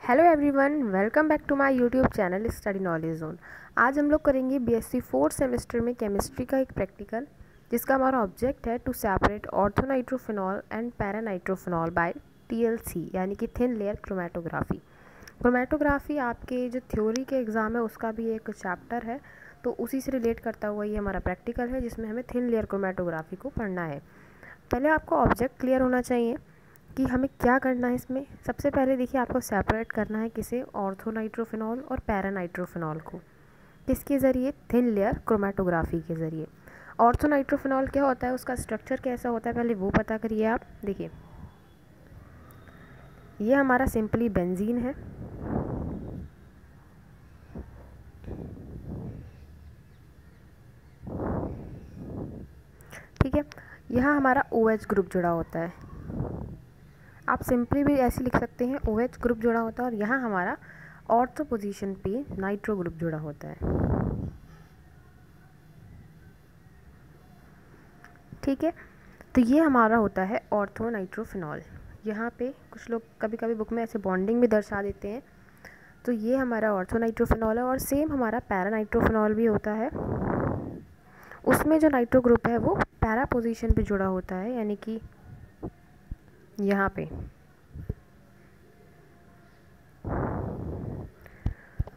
Hello everyone, welcome back to my YouTube channel Study Knowledge Zone. आज हम लोग करेंगे बीएससी 4th सेमेस्टर में केमिस्ट्री का एक प्रैक्टिकल, जिसका हमारा ऑब्जेक्ट है to separate orthonitrophenol and paranitrophenol by TLC यानी कि थिन लेयर क्रोमेटोग्राफी। क्रोमेटोग्राफी आपके जो थ्योरी के एग्ज़ाम है उसका भी एक चैप्टर है, तो उसी से रिलेट करता हुआ ये हमारा प्रैक्टिकल है जिसमें हमें थिन लेयर क्रोमेटोग्राफी को पढ़ना है। पहले आपको ऑब्जेक्ट क्लियर होना चाहिए कि हमें क्या करना है। इसमें सबसे पहले देखिए, आपको सेपरेट करना है किसे, ऑर्थोनाइट्रोफिनॉल और पैरानाइट्रोफिनॉल को। किसके ज़रिए? थिन लेयर क्रोमेटोग्राफी के ज़रिए। ऑर्थोनाइट्रोफिनॉल क्या होता है, उसका स्ट्रक्चर कैसा होता है, पहले वो पता करिए आप। देखिए, ये हमारा सिंपली बेंजीन है, ठीक है। यहाँ हमारा OH ग्रुप जुड़ा होता है, आप सिंपली भी ऐसे लिख सकते हैं, OH ग्रुप जुड़ा होता है। और यहाँ हमारा ऑर्थो पोजीशन पे नाइट्रो ग्रुप जुड़ा होता है, ठीक है। तो ये हमारा होता है ऑर्थो नाइट्रोफिनॉल। यहाँ पे कुछ लोग कभी कभी बुक में ऐसे बॉन्डिंग भी दर्शा देते हैं, तो ये हमारा ऑर्थो नाइट्रोफिनॉल है। और सेम हमारा पैरानाइट्रोफिनॉल भी होता है, उसमें जो नाइट्रो ग्रुप है वो पैरा पोजीशन पे जुड़ा होता है, यानी कि यहाँ पे।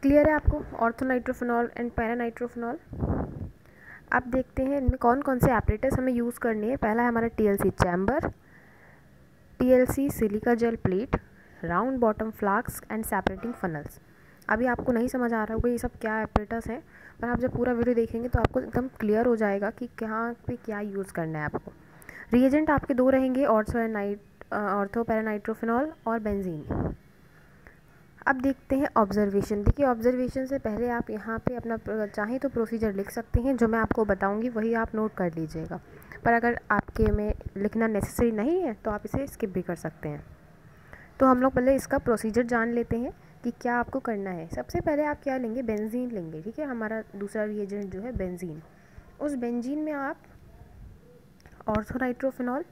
क्लियर है आपको ऑर्थोनाइट्रोफिनॉल एंड पैरानाइट्रोफिनॉल? अब देखते हैं इनमें कौन कौन से एपरेटस हमें यूज़ करनी है। पहला है हमारा TLC chamber, TLC silica gel plate, round bottom flask and separating funnels. अभी आपको नहीं समझ आ रहा होगा ये सब क्या एपरेटस है, पर आप जब पूरा वीडियो देखेंगे तो आपको एकदम क्लियर हो जाएगा कि कहाँ पे क्या यूज़ करना है आपको। रिएजेंट आपके दो रहेंगे, ऑर्थो पैरानाइट्रोफिनॉल और बेंजीन। अब देखते हैं ऑब्जर्वेशन। देखिए, ऑब्जर्वेशन से पहले आप यहाँ पे अपना चाहें तो प्रोसीजर लिख सकते हैं, जो मैं आपको बताऊंगी वही आप नोट कर लीजिएगा। पर अगर आपके में लिखना नेसेसरी नहीं है तो आप इसे स्किप भी कर सकते हैं। तो हम लोग पहले इसका प्रोसीजर जान लेते हैं कि क्या आपको करना है। सबसे पहले आप क्या लेंगे, बेंजीन लेंगे, ठीक है। हमारा दूसरा रिएजेंट जो है बेंजीन। उस बेंजीन में आप ऑर्थोनाइट्रोफिनॉल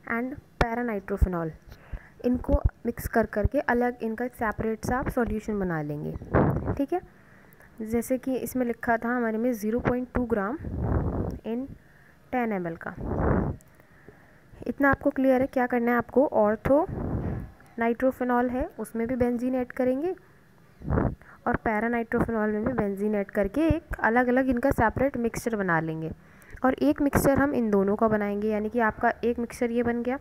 एंड पैरानाइट्रोफिनॉल इनको मिक्स कर करके अलग इनका सेपरेट सा आप सॉल्यूशन बना लेंगे, ठीक है। जैसे कि इसमें लिखा था हमारे में 0.2 ग्राम इन 10 ml का। इतना आपको क्लियर है क्या करना है आपको। ऑर्थो नाइट्रोफिनॉल है, उसमें भी बेंजीन ऐड करेंगे, और पैरानाइट्रोफिनॉल में भी बेंजीन ऐड करके एक अलग अलग इनका सेपरेट मिक्सचर बना लेंगे। और एक मिक्सचर हम इन दोनों का बनाएंगे, यानी कि आपका एक मिक्सचर ये बन गया,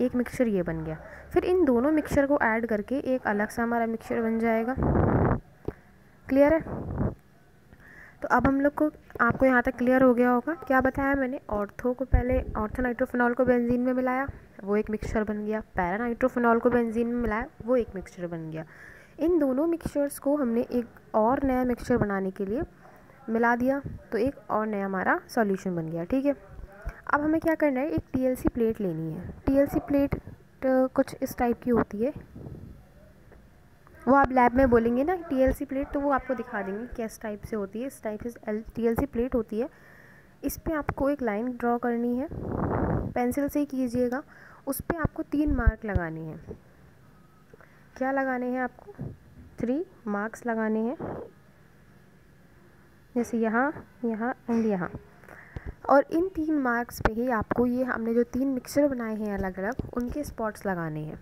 एक मिक्सचर ये बन गया। फिर इन दोनों मिक्सचर को ऐड करके एक अलग सा हमारा मिक्सचर बन जाएगा। क्लियर है? तो अब हम लोग को, आपको यहाँ तक क्लियर हो गया होगा क्या बताया मैंने। ऑर्थो को पहले, ऑर्थोनाइट्रोफिनॉल को बेंजीन में मिलाया, वो एक मिक्सचर बन गया। पैरानाइट्रोफिनॉल को बेंजीन में मिलाया, वो एक मिक्सचर बन गया। इन दोनों मिक्सचर्स को हमने एक और नया मिक्सचर बनाने के लिए मिला दिया, तो एक और नया हमारा सॉल्यूशन बन गया, ठीक है। अब हमें क्या करना है, एक TLC प्लेट लेनी है। TLC प्लेट कुछ इस टाइप की होती है, वो आप लैब में बोलेंगे ना TLC प्लेट, तो वो आपको दिखा देंगे किस टाइप से होती है। इस टाइप से TLC प्लेट होती है। इस पे आपको एक लाइन ड्रॉ करनी है, पेंसिल से ही कीजिएगा। उस पे आपको 3 मार्क लगाने हैं। क्या लगाने हैं आपको? 3 मार्क्स लगाने हैं, जैसे यहाँ, यहाँ एंड यहाँ। और इन 3 मार्क्स पे ही आपको ये हमने जो 3 मिक्सचर बनाए हैं अलग अलग, उनके स्पॉट्स लगाने हैं।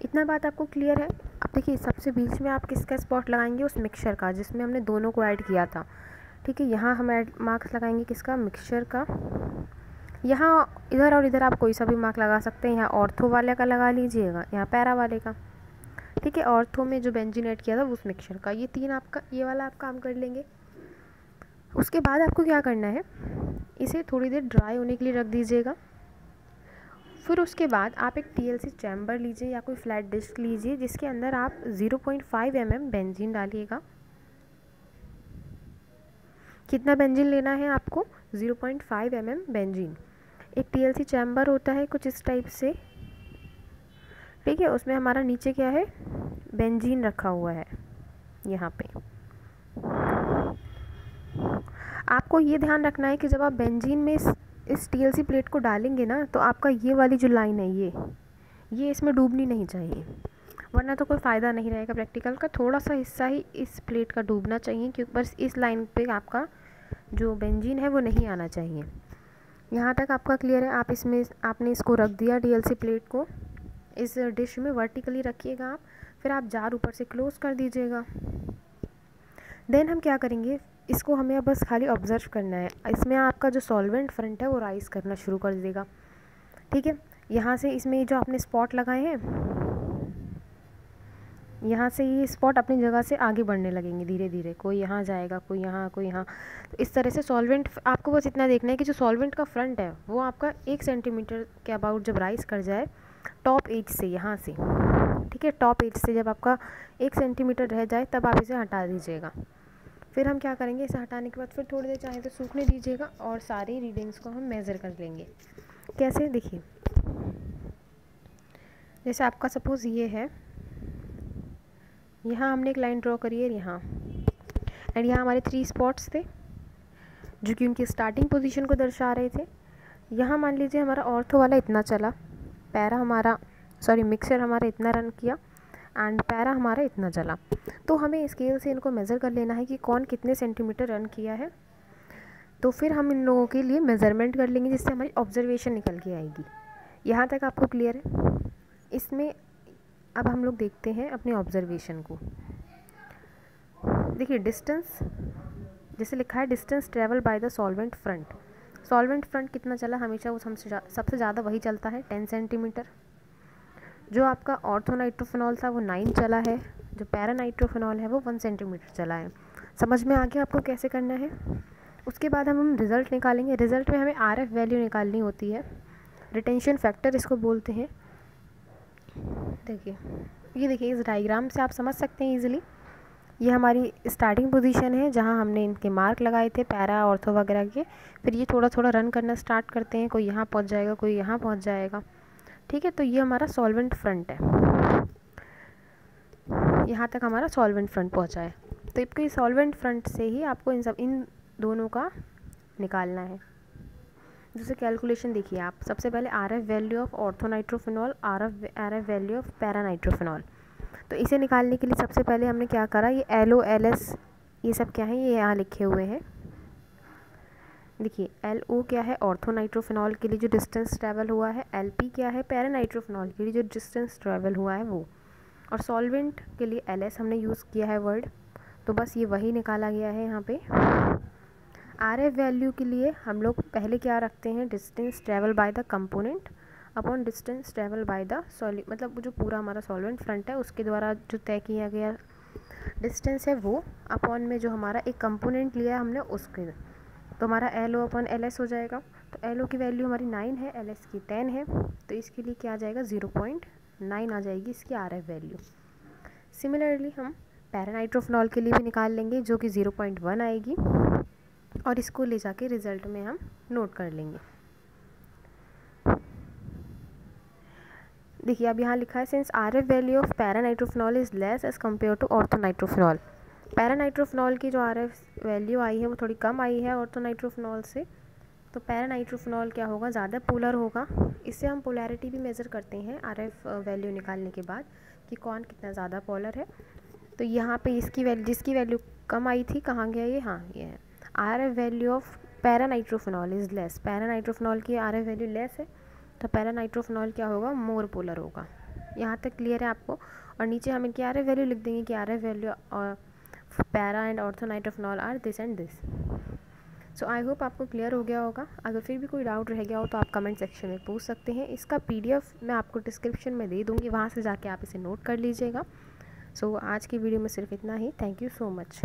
इतना बात आपको क्लियर है? अब देखिए, सबसे बीच में आप किसका स्पॉट लगाएंगे, उस मिक्सचर का जिसमें हमने दोनों को ऐड किया था, ठीक है। यहाँ हम मार्क्स लगाएंगे किसका, मिक्सचर का। यहाँ इधर और इधर आप कोई सा भी मार्क लगा सकते हैं। यहाँ ऑर्थो वाले का लगा लीजिएगा, यहाँ पैरा वाले का, ठीक है। ऑर्थो में जो बेंजीन ऐड किया था उस मिक्सचर का। ये 3 आपका, ये वाला आप काम कर लेंगे। उसके बाद आपको क्या करना है, इसे थोड़ी देर ड्राई होने के लिए रख दीजिएगा। फिर उसके बाद आप एक TLC चैम्बर लीजिए या कोई फ्लैट डिस्क लीजिए, जिसके अंदर आप 0.5 mm बेंजीन डालिएगा। कितना बेंजीन लेना है आपको? 0.5 mm बेंजीन। एक TLC चैम्बर होता है कुछ इस टाइप से, ठीक है। उसमें हमारा नीचे क्या है, बेंजीन रखा हुआ है यहाँ पे। आपको ये ध्यान रखना है कि जब आप बेंजीन में इस TLC प्लेट को डालेंगे ना, तो आपका ये वाली जो लाइन है ये इसमें डूबनी नहीं चाहिए। वरना तो कोई फ़ायदा नहीं रहेगा प्रैक्टिकल का। थोड़ा सा हिस्सा ही इस प्लेट का डूबना चाहिए, क्योंकि बस इस लाइन पे आपका जो बेंजीन है वो नहीं आना चाहिए। यहाँ तक आपका क्लियर है। आप इसमें आपने इसको रख दिया डीएलसी प्लेट को, इस डिश में वर्टिकली रखिएगा आप, फिर आप जार ऊपर से क्लोज़ कर दीजिएगा। देन हम क्या करेंगे, इसको हमें बस खाली ऑब्ज़र्व करना है। इसमें आपका जो सॉल्वेंट फ्रंट है वो राइज़ करना शुरू कर देगा, ठीक है। यहाँ से इसमें जो आपने स्पॉट लगाए हैं, यहाँ से ये स्पॉट अपनी जगह से आगे बढ़ने लगेंगे धीरे धीरे, कोई यहाँ जाएगा, कोई यहाँ, कोई यहाँ। तो इस तरह से सॉल्वेंट, आपको बस इतना देखना है कि जो सॉल्वेंट का फ्रंट है वो आपका 1 सेंटीमीटर के अबाउट जब राइज कर जाए टॉप एज से, यहाँ से, ठीक है। टॉप एज से जब आपका 1 सेंटीमीटर रह जाए तब आप इसे हटा दीजिएगा। फिर हम क्या करेंगे, इसे हटाने के बाद फिर थोड़ी देर चाहे तो सूखने दीजिएगा और सारी रीडिंग्स को हम मेज़र कर लेंगे। कैसे, देखिए, जैसे आपका सपोज़ ये है, यहाँ हमने एक लाइन ड्रॉ करी है यहाँ, एंड यहाँ हमारे 3 स्पॉट्स थे जो कि उनकी स्टार्टिंग पोजीशन को दर्शा रहे थे। यहाँ मान लीजिए हमारा ऑर्थो वाला इतना चला, पैरा हमारा मिक्सर हमारा इतना रन किया एंड पैरा हमारा इतना चला। तो हमें स्केल से इनको मेज़र कर लेना है कि कौन कितने सेंटीमीटर रन किया है। तो फिर हम इन लोगों के लिए मेज़रमेंट कर लेंगे, जिससे हमारी ऑब्जर्वेशन निकल के आएगी। यहाँ तक आपको क्लियर है। इसमें अब हम लोग देखते हैं अपने ऑब्जर्वेशन को। देखिए, डिस्टेंस जैसे लिखा है, distance travel by the solvent front. Solvent front कितना चला, हमेशा वो सबसे ज़्यादा वही चलता है, 10 सेंटीमीटर। जो आपका ऑर्थोनाइट्रोफिनॉल था वो 9 चला है, जो पैरानाइट्रोफिनॉल है वो 1 सेंटीमीटर चला है। समझ में आ गया आपको कैसे करना है। उसके बाद हम रिज़ल्ट निकालेंगे। रिज़ल्ट में हमें आरएफ वैल्यू निकालनी होती है, रिटेंशन फैक्टर इसको बोलते हैं। देखिए, ये देखिए, इस डायग्राम से आप समझ सकते हैं ईजिली। ये हमारी स्टार्टिंग पोजीशन है जहाँ हमने इनके मार्क लगाए थे पैरा ऑर्थो वगैरह के। फिर ये थोड़ा थोड़ा रन करना स्टार्ट करते हैं, कोई यहाँ पहुँच जाएगा, कोई यहाँ पहुँच जाएगा, ठीक है। तो ये हमारा सॉल्वेंट फ्रंट है, यहाँ तक हमारा सॉल्वेंट फ्रंट पहुँचा है। तो इसके सॉल्वेंट फ्रंट से ही आपको इन दोनों का निकालना है। जैसे कैलकुलेशन देखिए आप, सबसे पहले RF value of orthonitrophenol, RF value of paranitrophenol. तो इसे निकालने के लिए सबसे पहले हमने क्या करा, ये LO LS ये सब क्या है, ये यहाँ लिखे हुए हैं। देखिए, LO क्या है, ऑर्थोनाइट्रोफिनॉल के लिए जो डिस्टेंस ट्रैवल हुआ है, LP क्या है, पैरानाइट्रोफिनॉल के लिए जो डिस्टेंस ट्रैवल हुआ है वो, और सॉल्वेंट के लिए LS हमने यूज़ किया है वर्ड। तो बस ये वही निकाला गया है यहाँ पे। आरएफ वैल्यू के लिए हम लोग पहले क्या रखते हैं, distance travel by the component upon distance travel by the मतलब जो पूरा हमारा सॉल्वेंट फ्रंट है उसके द्वारा जो तय किया गया डिस्टेंस है वो, अपॉन में जो हमारा एक कंपोनेंट लिया है हमने उसके, तो हमारा LO अपॉन LS हो जाएगा। तो LO की वैल्यू हमारी 9 है, LS की 10 है, तो इसके लिए क्या आ जाएगा, 0.9 आ जाएगी इसकी आरएफ वैल्यू। सिमिलरली हम पैरानाइट्रोफिनॉल के लिए भी निकाल लेंगे, जो कि 0.1 आएगी, और इसको ले जाके रिज़ल्ट में हम नोट कर लेंगे। देखिए, अब यहाँ लिखा है, since RF value of paranitrophenol is less as compare to orthonitrophenol. Paranitrophenol की जो आरएफ वैल्यू आई है वो थोड़ी कम आई है ऑर्थोनाइट्रोफिनॉल से, तो पैरानाइट्रोफिनॉल क्या होगा, ज़्यादा पोलर होगा। इससे हम पोलैरिटी भी मेज़र करते हैं आरएफ वैल्यू निकालने के बाद कि कौन कितना ज़्यादा पोलर है। तो यहाँ पे इसकी वैल्यू, जिसकी वैल्यू कम आई थी, कहाँ गया ये, हाँ ये है, RF value of paranitrophenol is less. Paranitrophenol की आरएफ वैल्यू लेस है, तो पैरानाइट्रोफिनॉल क्या होगा, मोर पोलर होगा। यहाँ तक क्लियर है आपको। और नीचे हम इनकी आरएफ वैल्यू लिख देंगे कि आरएफ वैल्यू और para and orthonitrophenol are this and this. So I hope आपको क्लियर हो गया होगा। अगर फिर भी कोई डाउट रह गया हो तो आप कमेंट सेक्शन में पूछ सकते हैं। इसका PDF मैं आपको डिस्क्रिप्शन में दे दूँगी, वहाँ से जाके आप इसे नोट कर लीजिएगा। सो आज की वीडियो में सिर्फ इतना ही। Thank you so much.